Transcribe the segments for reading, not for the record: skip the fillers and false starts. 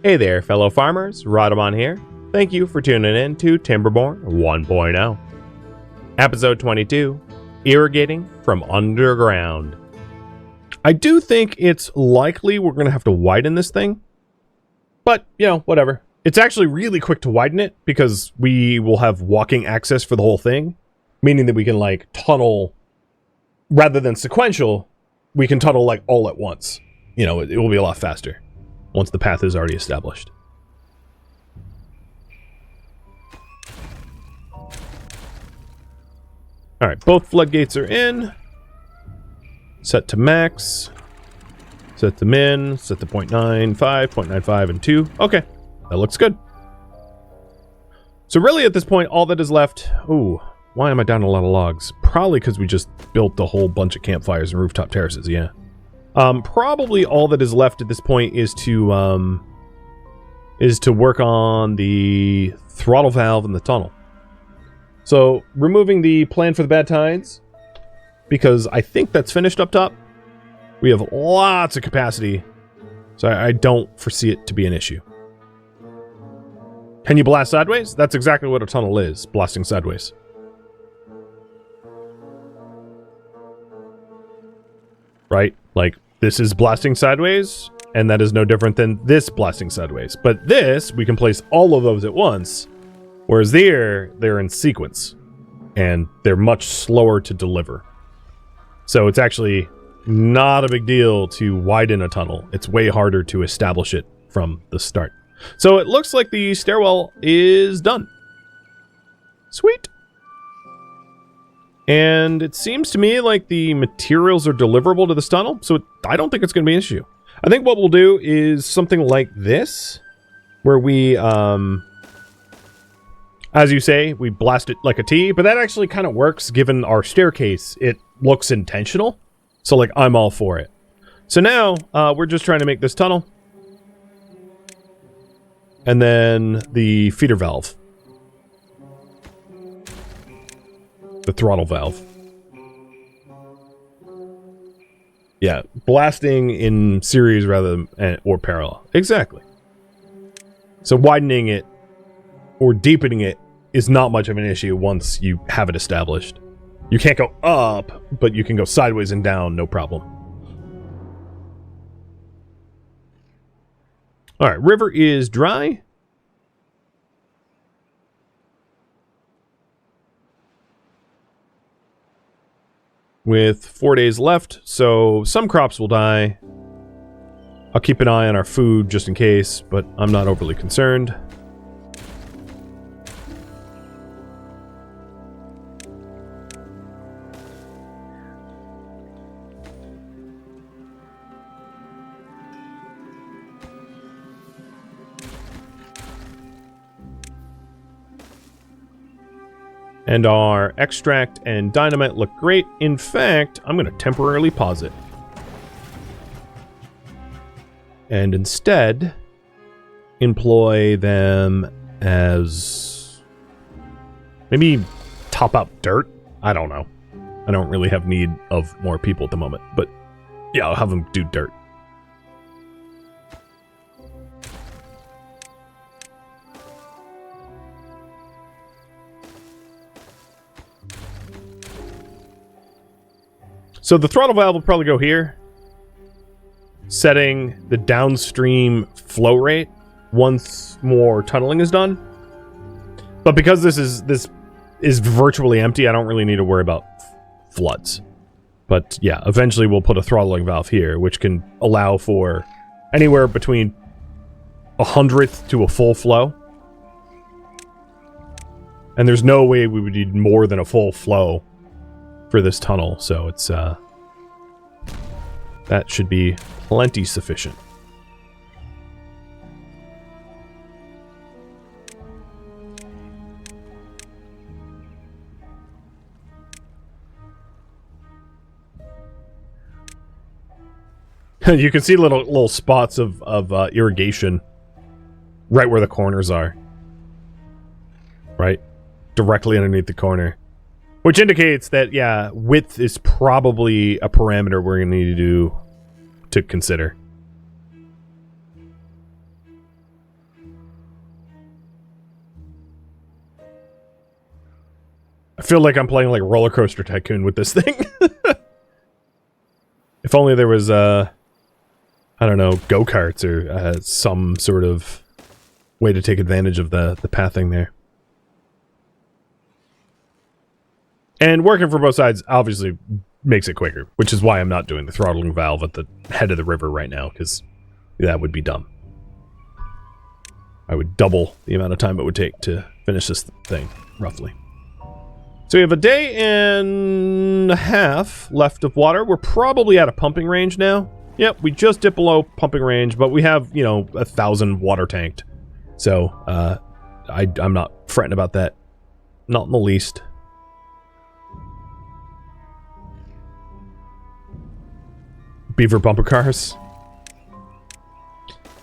Hey there, fellow farmers, Rodamon here. Thank you for tuning in to Timberborn 1.0. Episode 22, Irrigating from Underground. I do think it's likely we're going to have to widen this thing, but, you know, whatever. It's actually really quick to widen it because we will have walking access for the whole thing, meaning that we can, like, tunnel, rather than sequential, we can tunnel, like, all at once. You know, it will be a lot faster once the path is already established. Alright, both floodgates are in. Set to max. Set to min. Set to 0.95, 0.95, and 2. Okay, that looks good. So really at this point, all that is left... Ooh, why am I down a lot of logs? Probably because we just built a whole bunch of campfires and rooftop terraces, yeah. Probably all that is left at this point is to work on the throttle valve and the tunnel. So, removing the plan for the bad tides, because I think that's finished up top. We have lots of capacity, so I don't foresee it to be an issue. Can you blast sideways? That's exactly what a tunnel is, blasting sideways. Right? Like, this is blasting sideways, and that is no different than this blasting sideways. But this, we can place all of those at once, whereas they're in sequence, and they're much slower to deliver. So it's actually not a big deal to widen a tunnel. It's way harder to establish it from the start. So it looks like the stairwell is done. Sweet. And it seems to me like the materials are deliverable to this tunnel, so I don't think it's going to be an issue. I think what we'll do is something like this, where we, as you say, we blast it like a T, but that actually kind of works given our staircase. It looks intentional, so like I'm all for it. So now, we're just trying to make this tunnel. And then the feeder valve. The throttle valve. Yeah, blasting in series rather than or parallel. Exactly. So widening it or deepening it is not much of an issue once you have it established. You can't go up, but you can go sideways and down, no problem. All right, river is dry. With 4 days left, so some crops will die. I'll keep an eye on our food just in case, but I'm not overly concerned. And our extract and dynamite look great. In fact, I'm going to temporarily pause it. And instead, employ them as... maybe top out dirt? I don't know. I don't really have need of more people at the moment. But yeah, I'll have them do dirt. So the throttle valve will probably go here, setting the downstream flow rate once more tunneling is done. But because this is virtually empty, I don't really need to worry about floods. But yeah, eventually we'll put a throttling valve here, which can allow for anywhere between 100th to a full flow. And there's no way we would need more than a full flow for this tunnel, so it's that should be plenty sufficient. You can see little spots of irrigation right where the corners are. Right? Directly underneath the corner. Which indicates that, yeah, width is probably a parameter we're going to need to consider. feel like I'm playing like Roller Coaster Tycoon with this thing. If only there was, I don't know, go-karts or some sort of way to take advantage of the pathing there. And working for both sides obviously makes it quicker, which is why I'm not doing the throttling valve at the head of the river right now, because that would be dumb. I would double the amount of time it would take to finish this thing, roughly. So we have a day and a half left of water. We're probably at a pumping range now. Yep, we just dipped below pumping range, but we have, you know, 1,000 water tanked. So, I'm not fretting about that. Not in the least. Beaver bumper cars.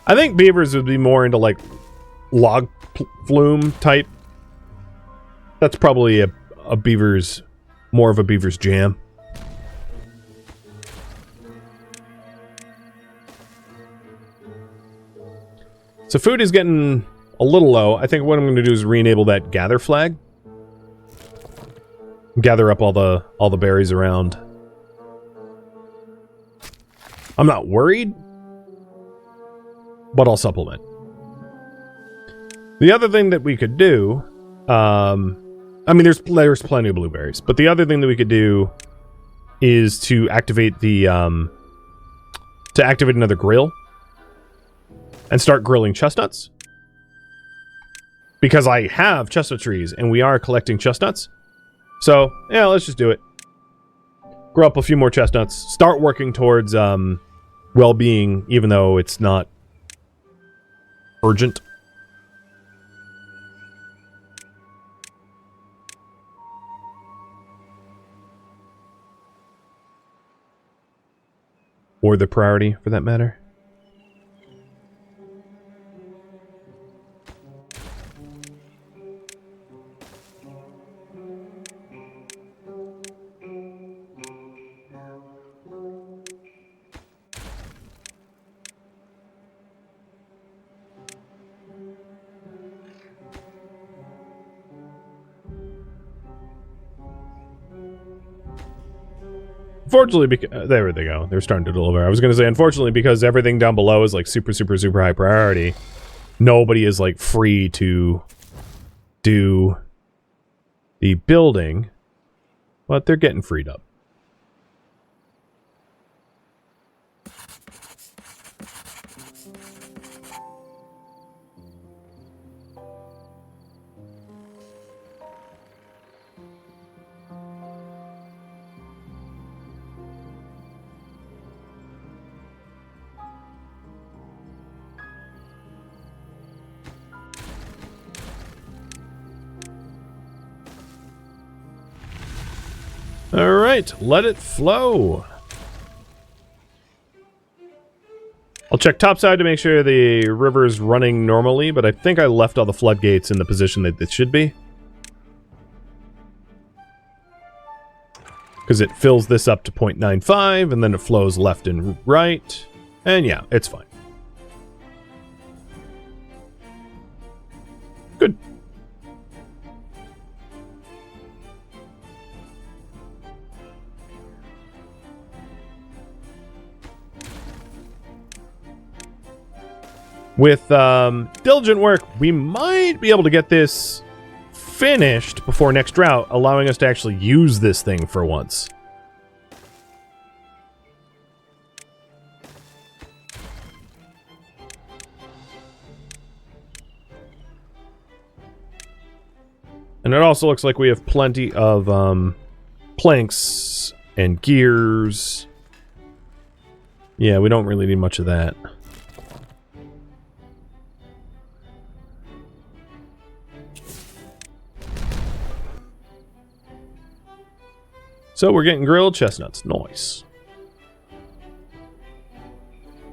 I think beavers would be more into, like, log flume type. That's probably a beaver's, more of a beaver's jam. So food is getting a little low. I think what I'm going to do is re-enable that gather flag. Gather up all the berries around. I'm not worried, but I'll supplement. The other thing that we could do, I mean, there's plenty of blueberries, but the other thing that we could do is to activate the, to activate another grill and start grilling chestnuts. Because I have chestnut trees and we are collecting chestnuts. So, yeah, let's just do it. Grow up a few more chestnuts. Start working towards, well-being, even though it's not urgent. Or the priority, for that matter. Unfortunately, because there they go. They're starting to deliver. I was going to say, unfortunately, because everything down below is like super high priority, nobody is like free to do the building, but they're getting freed up. Alright, let it flow. I'll check topside to make sure the river's running normally, but I think I left all the floodgates in the position that it should be. Because it fills this up to 0.95, and then it flows left and right. And yeah, it's fine. Good. With diligent work, we might be able to get this finished before next drought, allowing us to actually use this thing for once. And it also looks like we have plenty of planks and gears. Yeah, we don't really need much of that. So we're getting grilled chestnuts. Nice.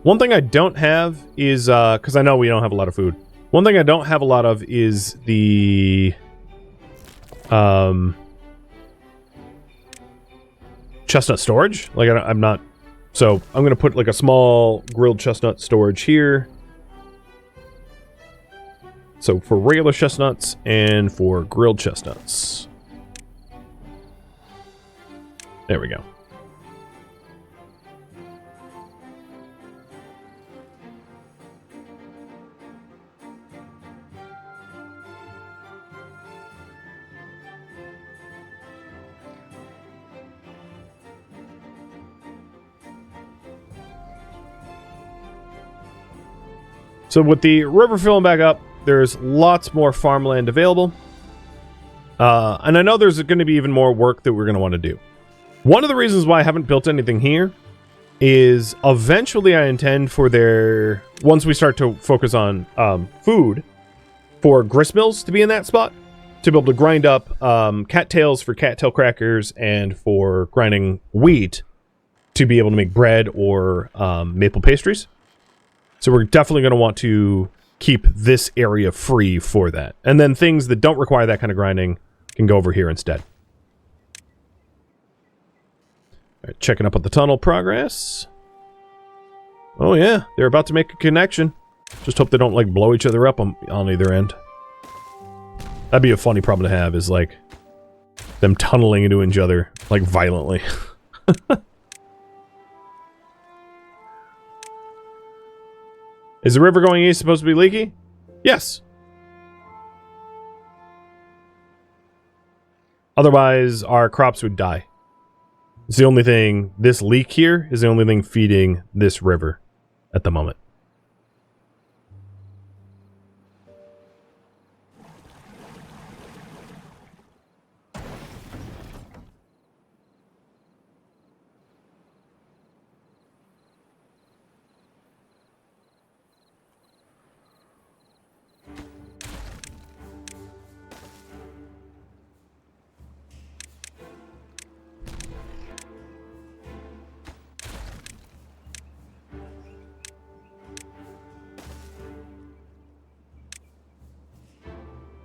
One thing I don't have is, because I know we don't have a lot of food. One thing I don't have a lot of is the, chestnut storage. Like, I'm not, so I'm going to put like a small grilled chestnut storage here. So for regular chestnuts and for grilled chestnuts. There we go. So with the river filling back up, there's lots more farmland available. And I know there's going to be even more work that we're going to want to do. One of the reasons why I haven't built anything here is eventually I intend for once we start to focus on food, for grist mills to be in that spot, to be able to grind up cattails for cattail crackers and for grinding wheat to be able to make bread or maple pastries. So we're definitely going to want to keep this area free for that. And then things that don't require that kind of grinding can go over here instead. All right, checking up on the tunnel progress. Oh yeah, they're about to make a connection. Just hope they don't, like, blow each other up on either end. That'd be a funny problem to have, is, like, them tunneling into each other, like, violently. Is the river going east supposed to be leaky? Yes. Otherwise, our crops would die. It's the only thing, this leak here is the only thing feeding this river at the moment.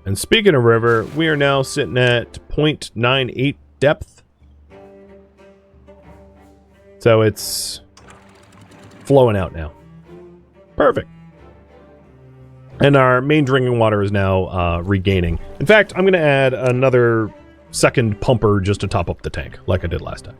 And speaking of river, we are now sitting at 0.98 depth. So it's flowing out now. Perfect. And our main drinking water is now regaining. In fact, I'm going to add another second pumper just to top up the tank, like I did last time.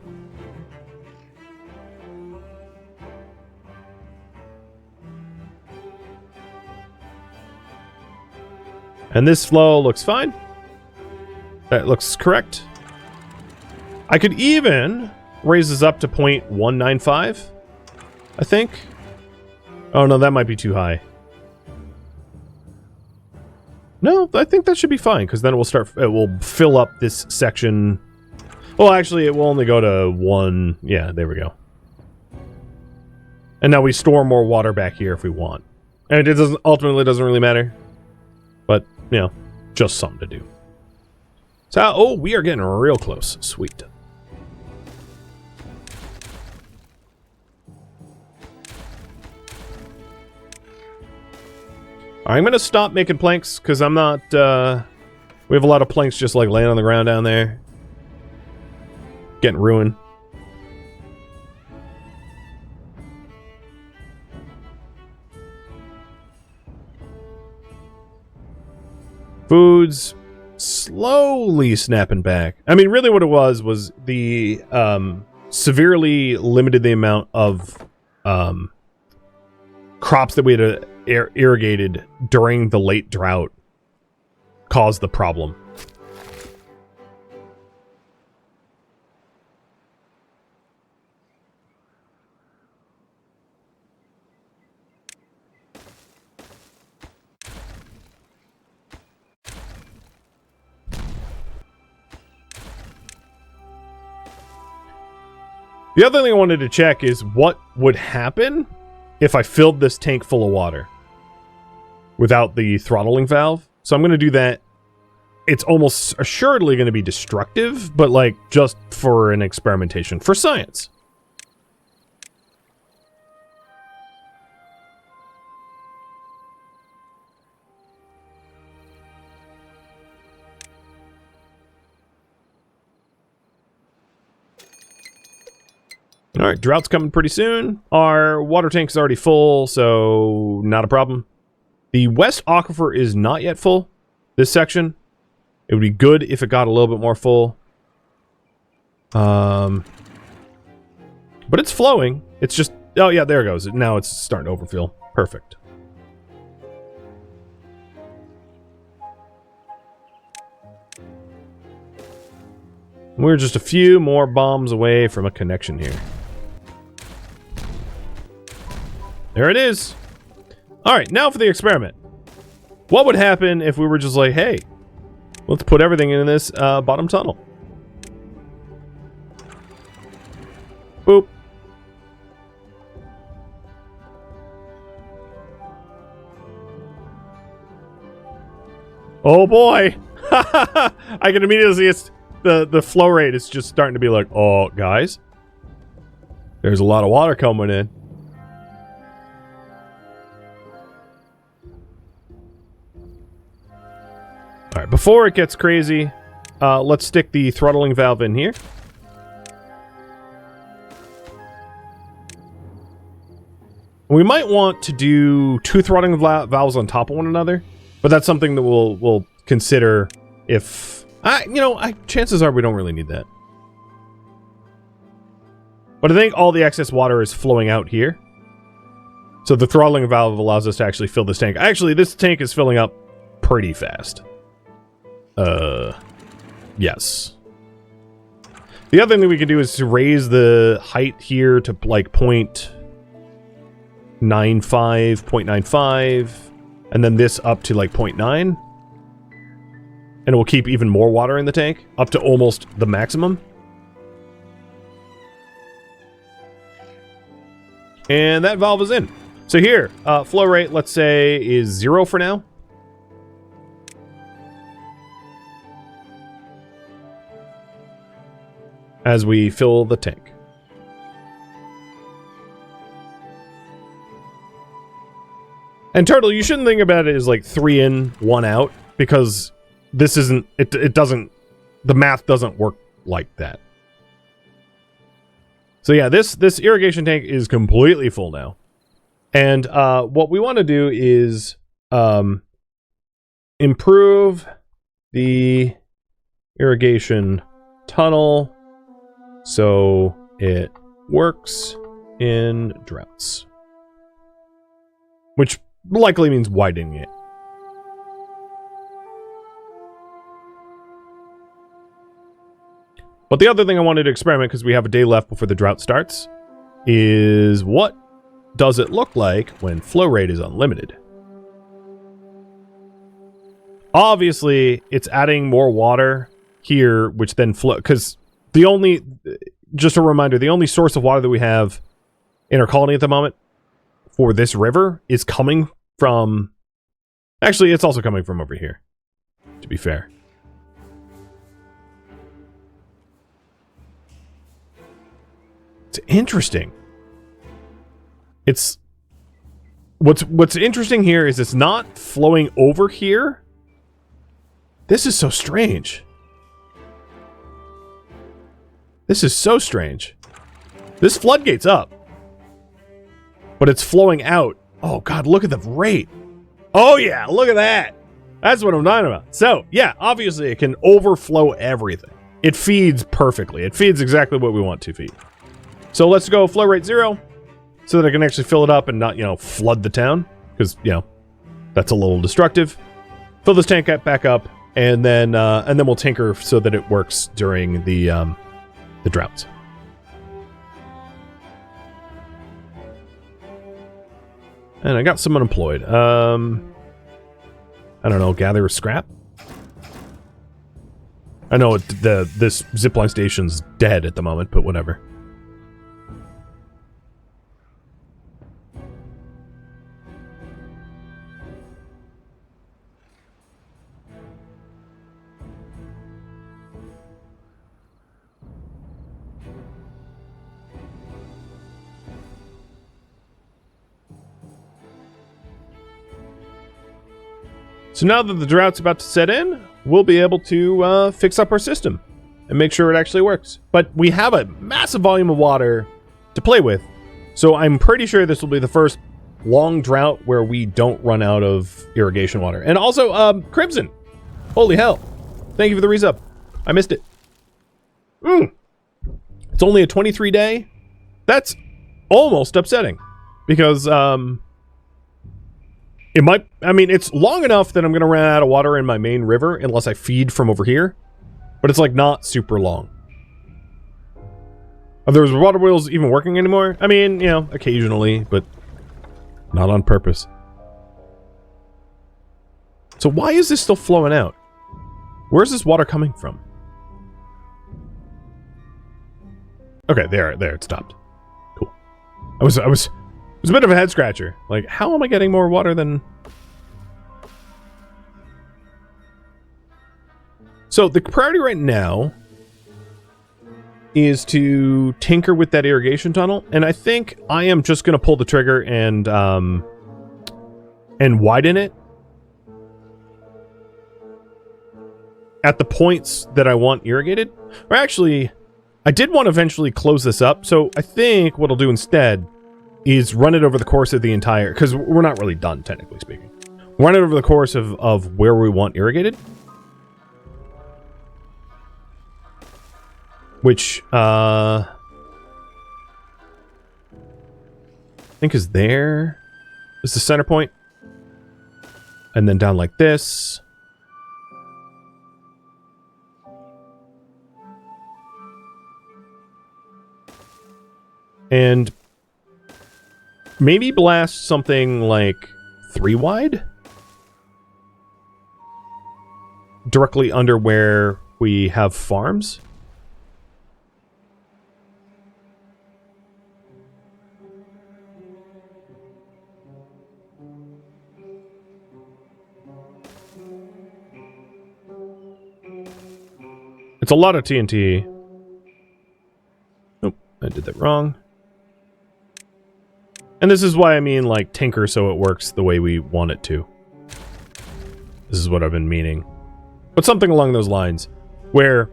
And this flow looks fine. That looks correct. I could even raise this up to 0.195, I think. Oh no, that might be too high. No, I think that should be fine, because then it will fill up this section. Well, actually, it will only go to 1. Yeah, there we go. And now we store more water back here if we want. And it ultimately doesn't really matter. But, you know, just something to do. So, oh, we are getting real close. Sweet. I'm going to stop making planks, because I'm not, we have a lot of planks just, like, laying on the ground down there. Getting ruined. Food's slowly snapping back. I mean, really what it was the severely limited the amount of crops that we had irrigated during the late drought caused the problem. The other thing I wanted to check is what would happen if I filled this tank full of water without the throttling valve. So I'm going to do that. It's almost assuredly going to be destructive, but like just for an experimentation, for science. All right, drought's coming pretty soon. Our water tank is already full, so not a problem. The west aquifer is not yet full, this section. It would be good if it got a little bit more full. But it's flowing. It's just... Oh, yeah, there it goes. Now it's starting to overfill. Perfect. We're just a few more bombs away from a connection here. There it is. All right, now for the experiment. What would happen if we were just like, hey, let's put everything in this bottom tunnel? Boop. Oh boy. I can immediately see it's the flow rate is just starting to be like, oh, guys, there's a lot of water coming in. All right, before it gets crazy, let's stick the throttling valve in here. We might want to do two throttling valves on top of one another, but that's something that we'll consider if... chances are we don't really need that. But I think all the excess water is flowing out here. So the throttling valve allows us to actually fill this tank. Actually, this tank is filling up pretty fast. Yes. The other thing that we can do is to raise the height here to like 0.95, and then this up to like 0.9. And it will keep even more water in the tank, up to almost the maximum. And that valve is in. So here, flow rate, let's say, is 0 for now. As we fill the tank. And Turtle, you shouldn't think about it as like 3 in, 1 out, because this isn't, it doesn't, the math doesn't work like that. So yeah, this irrigation tank is completely full now. And what we want to do is improve the irrigation tunnel so it works in droughts. Which likely means widening it. But the other thing I wanted to experiment, because we have a day left before the drought starts, is what does it look like when flow rate is unlimited? Obviously, it's adding more water here, which then flow, because the only, just a reminder, the only source of water that we have in our colony at the moment for this river is coming from, actually, it's also coming from over here, to be fair. It's interesting. It's what's interesting here is it's not flowing over here. This is so strange. This is so strange. This floodgate's up, but it's flowing out. Oh god, look at the rate. Oh yeah, look at that. That's what I'm talking about. So yeah, obviously it can overflow everything. It feeds perfectly. It feeds exactly what we want to feed. So let's go flow rate 0 so that I can actually fill it up and not, flood the town. Because, that's a little destructive. Fill this tank back up, and then we'll tinker so that it works during the droughts. And I got some unemployed. I don't know, gather scrap? I know this zipline station's dead at the moment, but whatever. So now that the drought's about to set in, we'll be able to fix up our system and make sure it actually works. But we have a massive volume of water to play with, so I'm pretty sure this will be the first long drought where we don't run out of irrigation water. And also, Crimson! Holy hell. Thank you for the resub. I missed it. It's only a 23 day. That's almost upsetting because it might, I mean, it's long enough that I'm going to run out of water in my main river unless I feed from over here, but it's like not super long. Are those water wheels even working anymore? I mean, you know, occasionally, but not on purpose. So why is this still flowing out? Where's this water coming from? Okay, there, it stopped. Cool. It was a bit of a head scratcher. Like, how am I getting more water than... So the priority right now is to tinker with that irrigation tunnel, and I think I am just going to pull the trigger and widen it at the points that I want irrigated. Or actually, I did want to eventually close this up, so I think what I'll do instead is run it over the course of the entire... Because we're not really done, technically speaking. Run it over the course of where we want irrigated. Which, I think is there. This is the center point. And then down like this. And maybe blast something like 3 wide? Directly under where we have farms? It's a lot of TNT. Nope, I did that wrong. And this is why I mean, like, tinker so it works the way we want it to. This is what I've been meaning. But something along those lines, where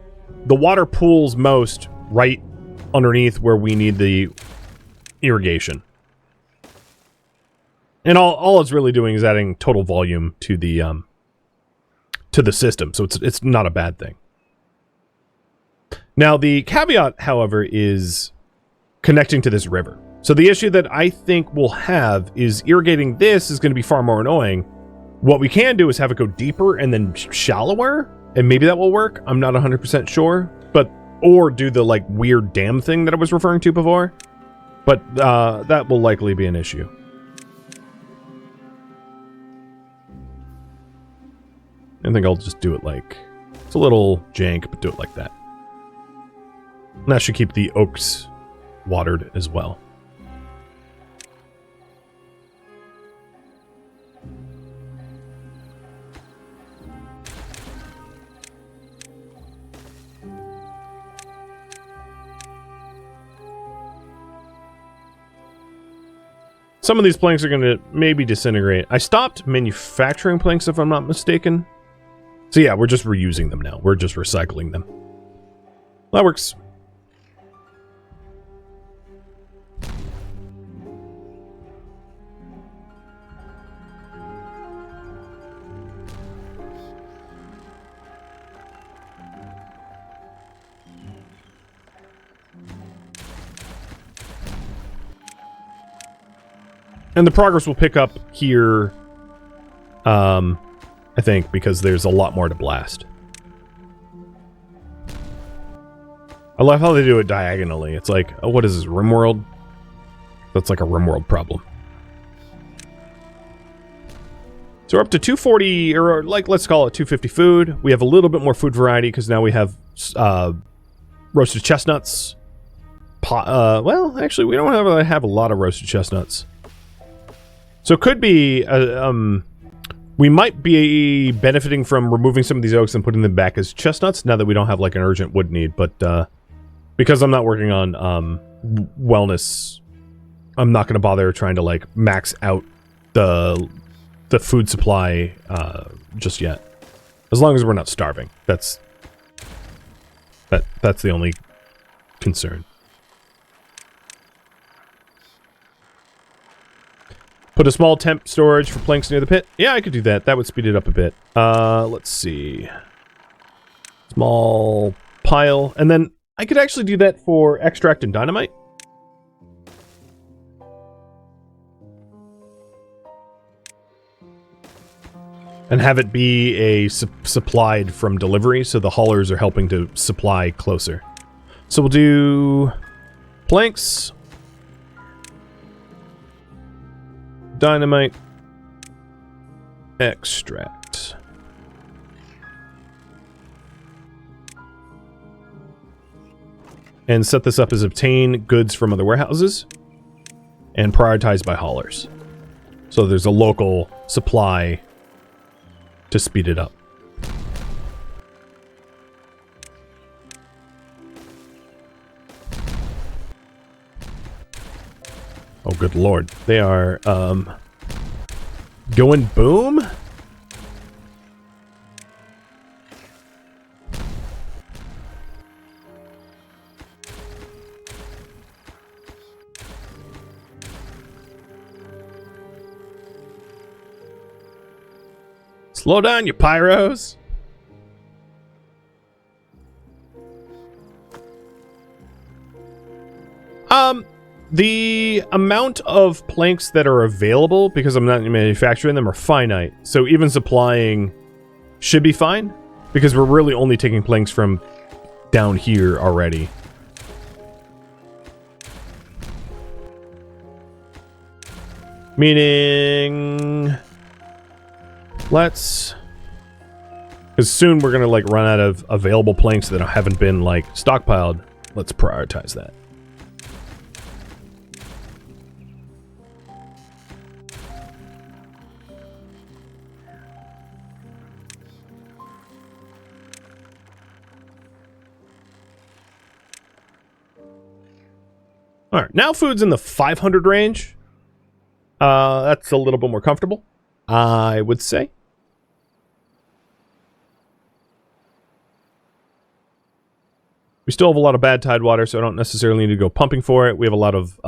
the water pools most right underneath where we need the irrigation. And all it's really doing is adding total volume to the system, so it's not a bad thing. Now, the caveat, however, is connecting to this river. So the issue that I think we'll have is irrigating this is going to be far more annoying. What we can do is have it go deeper and then shallower, and maybe that will work. I'm not 100% sure, but or do the like weird dam thing that I was referring to before. But that will likely be an issue. I think I'll just do it like, it's a little jank, but do it like that. And that should keep the oaks watered as well. Some of these planks are going to maybe disintegrate. I stopped manufacturing planks, if I'm not mistaken. So yeah, we're just reusing them now. We're just recycling them. That works. And the progress will pick up here, I think, because there's a lot more to blast. I love how they do it diagonally. It's like, oh, what is this, RimWorld? That's like a RimWorld problem. So we're up to 240, or like, let's call it 250 food. We have a little bit more food variety because now we have roasted chestnuts. Well, actually, we don't have a lot of roasted chestnuts. So it could be, we might be benefiting from removing some of these oaks and putting them back as chestnuts now that we don't have like an urgent wood need. But because I'm not working on wellness, I'm not going to bother trying to like max out the food supply just yet. As long as we're not starving. That's the only concern. Put a small temp storage for planks near the pit. Yeah, I could do that. That would speed it up a bit. Let's see. Small pile. And then I could actually do that for extract and dynamite. And have it be a supplied from delivery, so the haulers are helping to supply closer. So we'll do planks, dynamite, extract. And set this up as obtain goods from other warehouses and prioritize by haulers. So there's a local supply to speed it up. Oh, good lord. They are, going boom? Slow down, you pyros. The amount of planks that are available, because I'm not manufacturing them, are finite. So even supplying should be fine, because we're really only taking planks from down here already. Meaning... let's... because soon we're gonna, like, run out of available planks that haven't been, like, stockpiled. Let's prioritize that. Alright, now food's in the 500 range. That's a little bit more comfortable, I would say. We still have a lot of bad tide water, so I don't necessarily need to go pumping for it. We have a lot of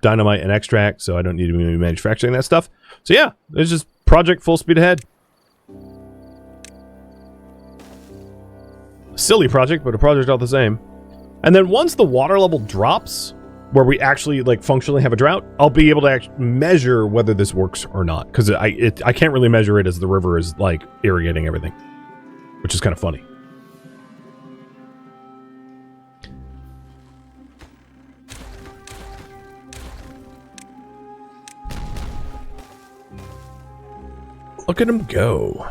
dynamite and extract, so I don't need to be manufacturing that stuff. So yeah, it's just project full speed ahead. Silly project, but a project all the same. And then once the water level drops, where we actually, like, functionally have a drought, I'll be able to actually measure whether this works or not. Because I can't really measure it as the river is, like, irrigating everything. Which is kind of funny. Look at him go.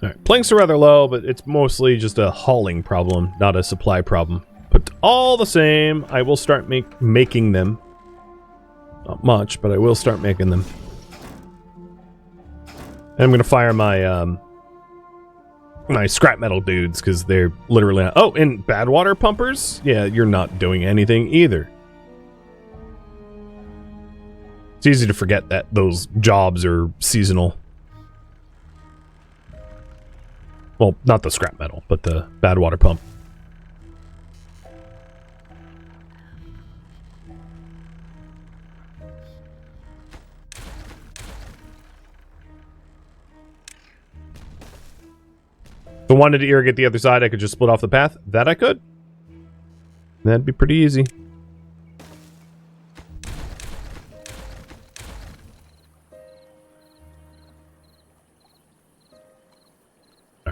Alright, planks are rather low, but it's mostly just a hauling problem, not a supply problem. But all the same, I will start making them. Not much, but I will start making them. And I'm gonna fire my my scrap metal dudes, because they're literally... oh, and badwater pumpers? Yeah, you're not doing anything either. It's easy to forget that those jobs are seasonal. Well, not the scrap metal, but the badwater pump. If I wanted to irrigate the other side, I could just split off the path. That I could. That'd be pretty easy.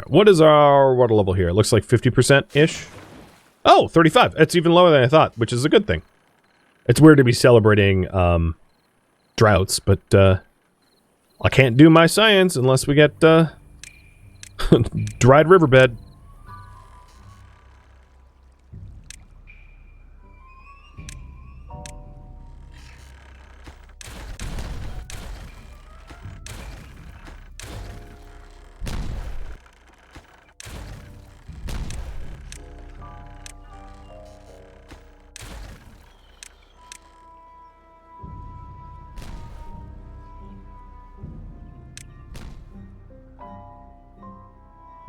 What is our water level here? It looks like 50%-ish. Oh, 35. It's even lower than I thought, which is a good thing. It's weird to be celebrating droughts, but I can't do my science unless we get dried riverbed.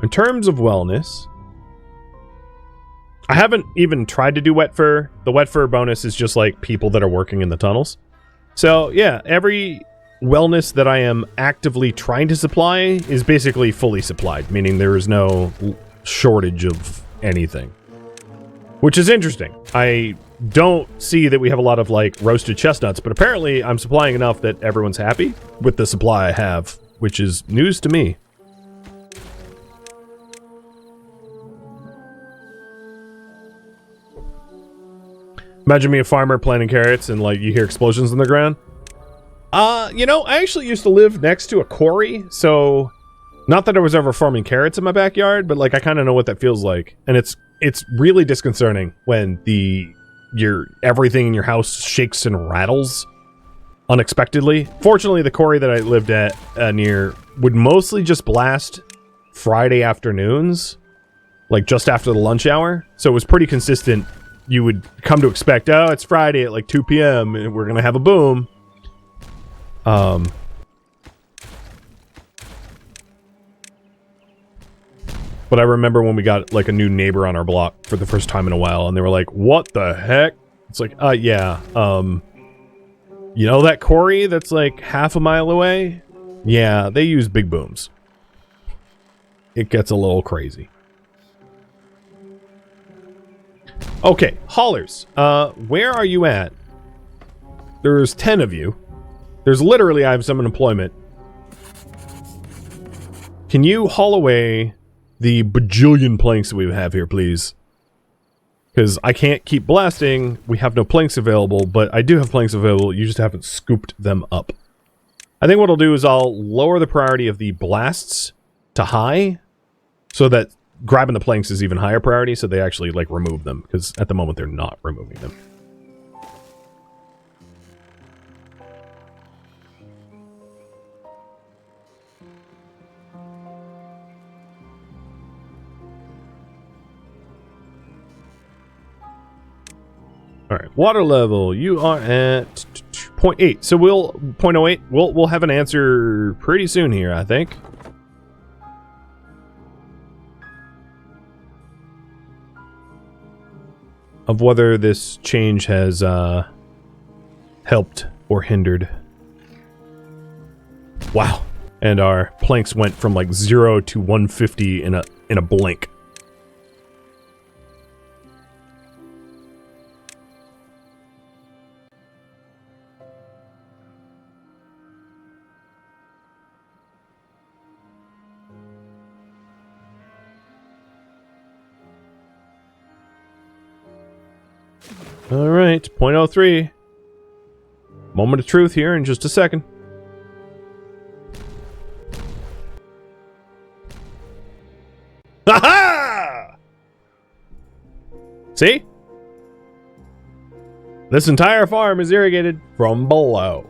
In terms of wellness, I haven't even tried to do wet fur. The wet fur bonus is just like people that are working in the tunnels. So yeah, every wellness that I am actively trying to supply is basically fully supplied, meaning there is no shortage of anything. Which is interesting. I don't see that we have a lot of like roasted chestnuts, but apparently I'm supplying enough that everyone's happy with the supply I have, which is news to me. Imagine me a farmer planting carrots and like you hear explosions in the ground. You know, I actually used to live next to a quarry, so not that I was ever farming carrots in my backyard, but like I kind of know what that feels like. And it's really disconcerting when everything in your house shakes and rattles unexpectedly. Fortunately, the quarry that I lived at near would mostly just blast Friday afternoons, like just after the lunch hour. So it was pretty consistent. You would come to expect, oh, it's Friday at like 2 p.m. and we're gonna have a boom. But I remember when we got like a new neighbor on our block for the first time in a while, and they were like, what the heck? It's like, yeah, you know that quarry that's like half a mile away? Yeah, they use big booms. It gets a little crazy. Okay, haulers. Where are you at? There's 10 of you. There's literally, I have some employment. Can you haul away the bajillion planks that we have here, please? Because I can't keep blasting. We have no planks available, but I do have planks available. You just haven't scooped them up. I think what I'll do is I'll lower the priority of the blasts to high so that grabbing the planks is even higher priority, so they actually like remove them, because at the moment they're not removing them. All right, water level. You are at 0.8. So we'll 0.08. We'll have an answer pretty soon here, I think. Of whether this change has helped or hindered. Wow. And our planks went from like 0 to 150 in a blink. All right, 0.03. Moment of truth here in just a second. Ha-ha! See? This entire farm is irrigated from below.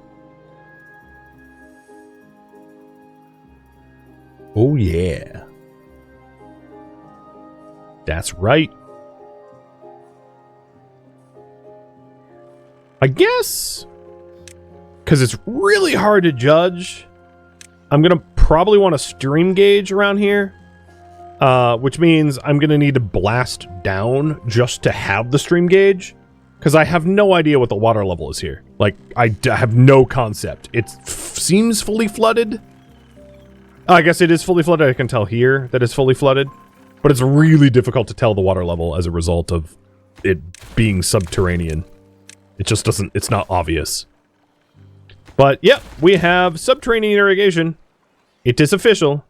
Oh yeah. That's right. I guess, because it's really hard to judge, I'm going to probably want a stream gauge around here, which means I'm going to need to blast down just to have the stream gauge, because I have no idea what the water level is here. Like, I have no concept. It seems fully flooded. I guess it is fully flooded. I can tell here that it's fully flooded, but it's really difficult to tell the water level as a result of it being subterranean. It just doesn't, it's not obvious. But, yep, we have subterranean irrigation. It is official.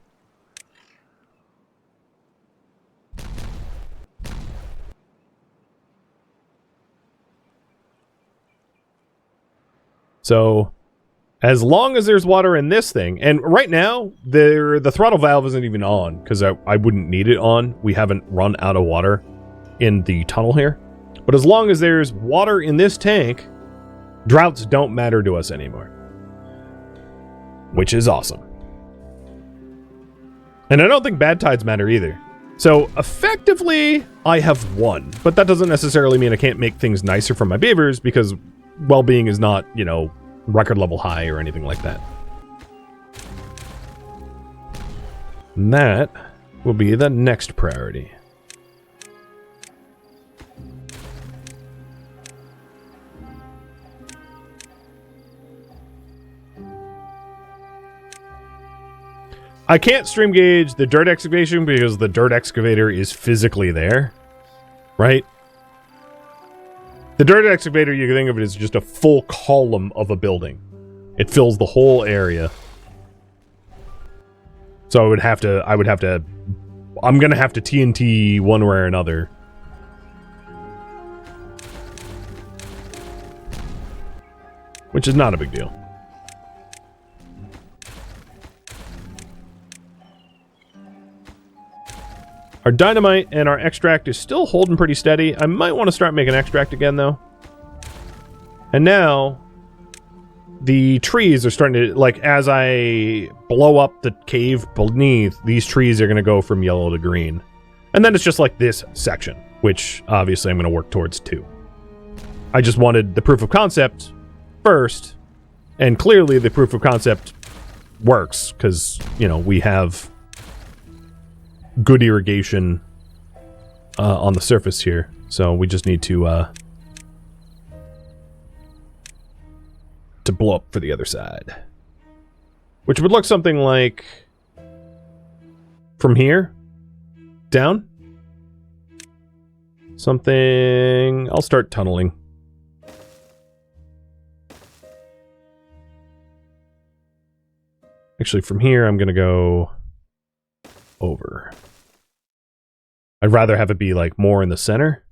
So, as long as there's water in this thing, and right now, the throttle valve isn't even on, because I wouldn't need it on. We haven't run out of water in the tunnel here. But as long as there's water in this tank, droughts don't matter to us anymore. Which is awesome. And I don't think bad tides matter either. So effectively, I have won. But that doesn't necessarily mean I can't make things nicer for my beavers, because well-being is not, you know, record level high or anything like that. And that will be the next priority. I can't stream gauge the dirt excavation because the dirt excavator is physically there, right? The dirt excavator, you can think of it as just a full column of a building. It fills the whole area. So I'm gonna have to TNT one way or another. Which is not a big deal. Our dynamite and our extract is still holding pretty steady. I might want to start making extract again, though. And now, the trees are starting to, like, as I blow up the cave beneath, these trees are going to go from yellow to green. And then it's just like this section, which obviously I'm going to work towards too. I just wanted the proof of concept first, and clearly the proof of concept works, because, you know, we have good irrigation on the surface here, so we just need to blow up for the other side, which would look something like from here down. Something. I'll start tunneling. Actually, from here I'm gonna go over. I'd rather have it be like more in the center.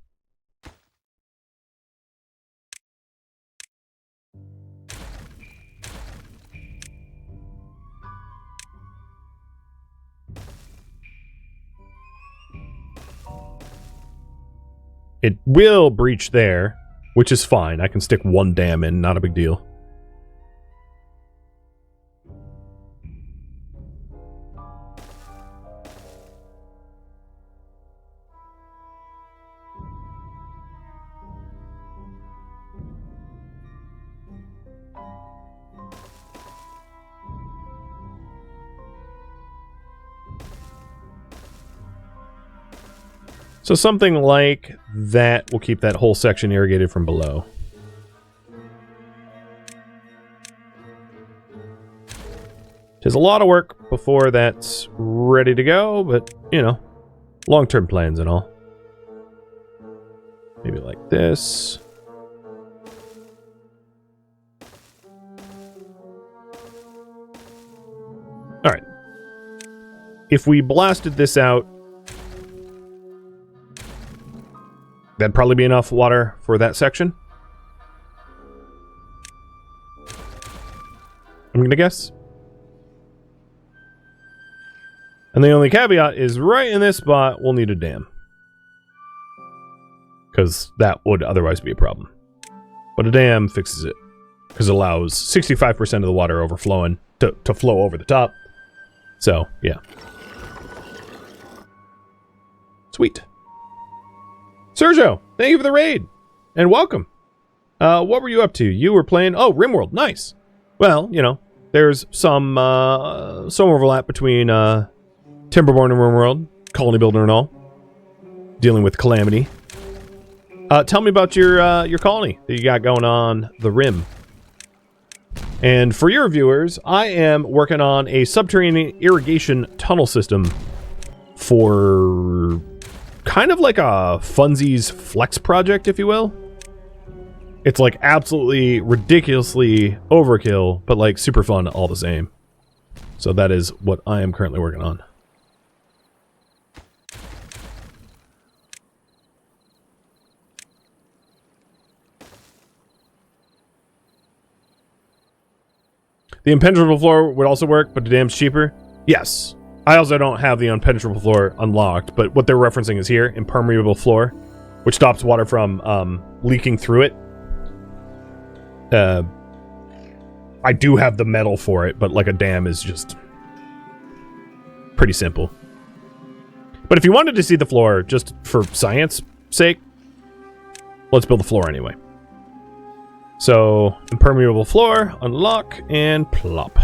It will breach there, which is fine. I can stick one dam in, not a big deal. So something like that will keep that whole section irrigated from below. Tis a lot of work before that's ready to go, but, you know, long-term plans and all. Maybe like this. Alright. If we blasted this out, that'd probably be enough water for that section. I'm gonna guess. And the only caveat is right in this spot, we'll need a dam. Because that would otherwise be a problem. But a dam fixes it. Because it allows 65% of the water overflowing to flow over the top. So, yeah. Sweet. Sergio, thank you for the raid. And welcome. What were you up to? You were playing... Oh, RimWorld. Nice. Well, you know, there's some overlap between Timberborn and RimWorld. Colony builder and all. Dealing with Calamity. Tell me about your colony that you got going on the Rim. And for your viewers, I am working on a subterranean irrigation tunnel system for kind of like a funsies flex project, if you will. It's like absolutely ridiculously overkill, but like super fun all the same. So that is what I am currently working on. The impenetrable floor would also work, but the dam's cheaper. Yes. I also don't have the impenetrable floor unlocked, but what they're referencing is here, impermeable floor, which stops water from leaking through it. I do have the metal for it, but like a dam is just pretty simple. But if you wanted to see the floor just for science sake, let's build the floor anyway. So, impermeable floor, unlock, and plop.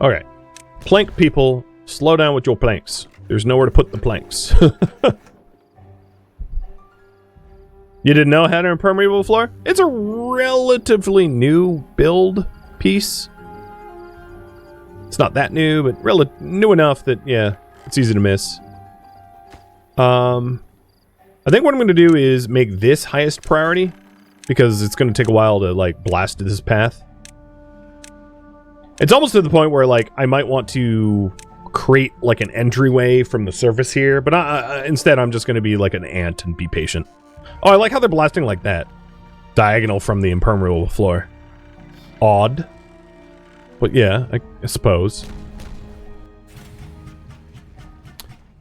Okay. Plank people, slow down with your planks. There's nowhere to put the planks. You didn't know how to impermeable floor? It's a relatively new build piece. It's not that new, but new enough that, yeah, it's easy to miss. I think what I'm going to do is make this highest priority, because it's going to take a while to, like, blast this path. It's almost to the point where, like, I might want to create, like, an entryway from the surface here, but instead I'm just going to be like an ant and be patient. Oh, I like how they're blasting like that. Diagonal from the impermeable floor. Odd. But yeah, I suppose.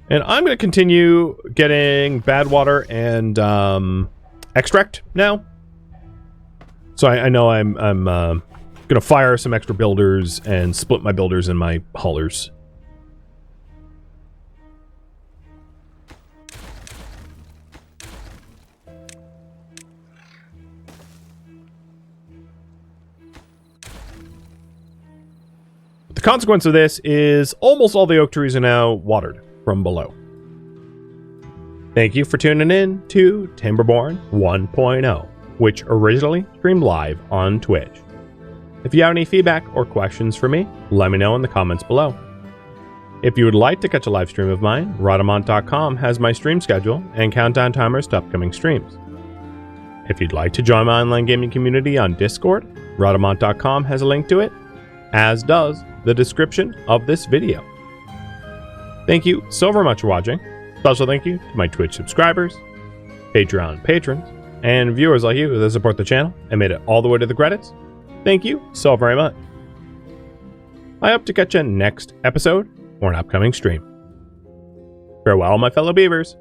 And I'm going to continue getting badwater and extract now. So I know I'm going to fire some extra builders and split my builders and my haulers. The consequence of this is almost all the oak trees are now watered from below. Thank you for tuning in to Timberborn 1.0, which originally streamed live on Twitch. If you have any feedback or questions for me, let me know in the comments below. If you would like to catch a live stream of mine, Rodamont.com has my stream schedule and countdown timers to upcoming streams. If you'd like to join my online gaming community on Discord, Rodamont.com has a link to it, as does the description of this video. Thank you so very much for watching. Special thank you to my Twitch subscribers, Patreon patrons, and viewers like you that support the channel and made it all the way to the credits. Thank you so very much. I hope to catch you next episode or an upcoming stream. Farewell, my fellow beavers.